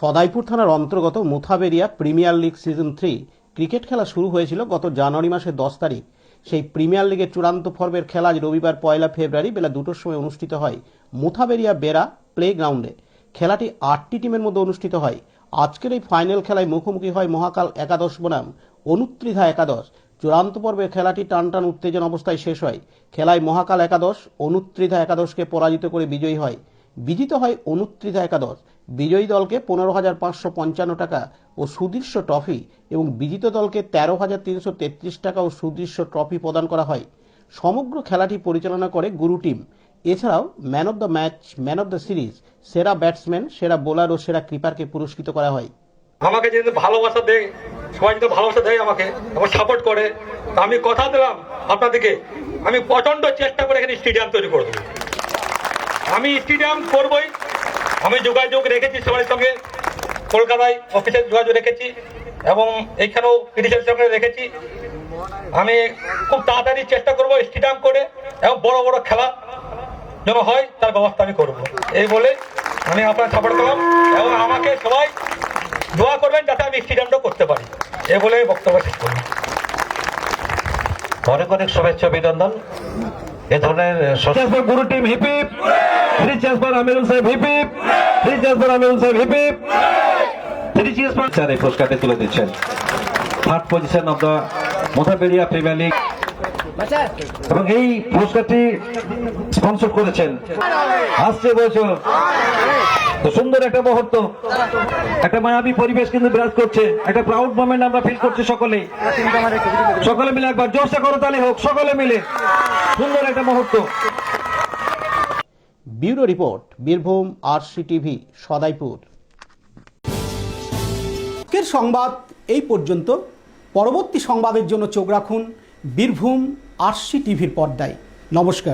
সদাইপুর থানার অন্তর্গত মুথাবেরিয়া premier league season 3 cricket খেলা শুরু হয়েছিল গত জানুয়ারি মাসের 10 তারিখ। সেই প্রিমিয়ার লিগের চূড়ান্ত পর্বের খেলা আজ রবিবার 1 ফেব্রুয়ারি বেলা 2টোর সময় অনুষ্ঠিত হয় মুথাবেরিয়া বেড়া প্লে গ্রাউন্ডে। খেলাটি 8টি টিমের মধ্যে অনুষ্ঠিত হয়। আজকের এই ফাইনাল খেলায় মুখোমুখি হয় মহাকাল একাদশ বনাম অনুত্রিধা একাদশ। চূড়ান্ত পর্বের খেলাটি টানটান উত্তেজনা অবস্থায় শেষ হয়। খেলায় মহাকাল একাদশ অনুত্রিধা একাদশকে পরাজিত করে বিজয়ী হয়। বিজিত হয় অনুত্রিধা একাদশ। বিজয়ী দলকে 15,555 টাকা ও সুদৃশ্য ট্রফি এবং বিজিত দলকে 13,333 টাকা ও সুদৃশ্য ট্রফি প্রদান করা হয়। সমগ্র খেলাটি পরিচালনা করে গুরু টিম। এছাড়াও man of the match, man of the series, সেরা ব্যাটসম্যান, সেরা বোলার ও সেরা কিপারকে পুরস্কৃত করা হয়। আমাকে যদি ভালোবাসা দেয়, সবাই যদি ভালোবাসা দেয় আমাকে, আমার সাপোর্ট করে, আমি কথা দিলাম আপনাদেরকে আমি প্রচন্ড চেষ্টা করে এখানে স্টেডিয়াম তৈরি করে দেবো। আমি স্টেডিয়াম করবই। আমি যোগাযোগ রেখেছি সবার সঙ্গে, কলকাতায় অফিসে যোগাযোগ রেখেছি এবং এইখানেও পিটিশনের সঙ্গে রেখেছি। আমি খুব তাড়াতাড়ি চেষ্টা করবো স্টেডিয়াম করে এবং বড় বড় খেলা যেন হয় তার ব্যবস্থা আমি করবো। এই বলে আমি আপনার সাপোর্ট করলাম এবং আমাকে সবাই দোয়া করবেন যাতে আমি স্টেডিয়ামটা করতে পারি। এ বলে বক্তব্য শেষ করলাম। অনেক অনেক শুভেচ্ছা অভিনন্দন। এ ধরনের গুরু team hip hip, three chairman Amirul সাহেব hip hip, three chairman Amirul সাহেব হিপ হিপ, থ্রি চেয়ারম্যান এই পুরস্কারটি তুলে দিচ্ছেন। Third position of the Muthaberia premier league এবং এই পুরস্কারটি স্পন্সর করেছেন আসছে বছর। তো সুন্দর একটা মুহূর্ত, একটা মায়াবী পরিবেশ কিন্তু বিরাজ করছে, একটা প্রাউড মোমেন্ট আমরা ফিল করছি সকলেই। সকলে মিলে একবার জোরসে করতালি হোক, সকলে মিলে সুন্দর একটা মুহূর্ত। Bureau report, Birbhum RC TV, Sadaipur. আজকের সংবাদ এই পর্যন্ত। পরবর্তী সংবাদের জন্য চোখ রাখুন বীরভূম আরসি টিভির পর্দায়। নমস্কার।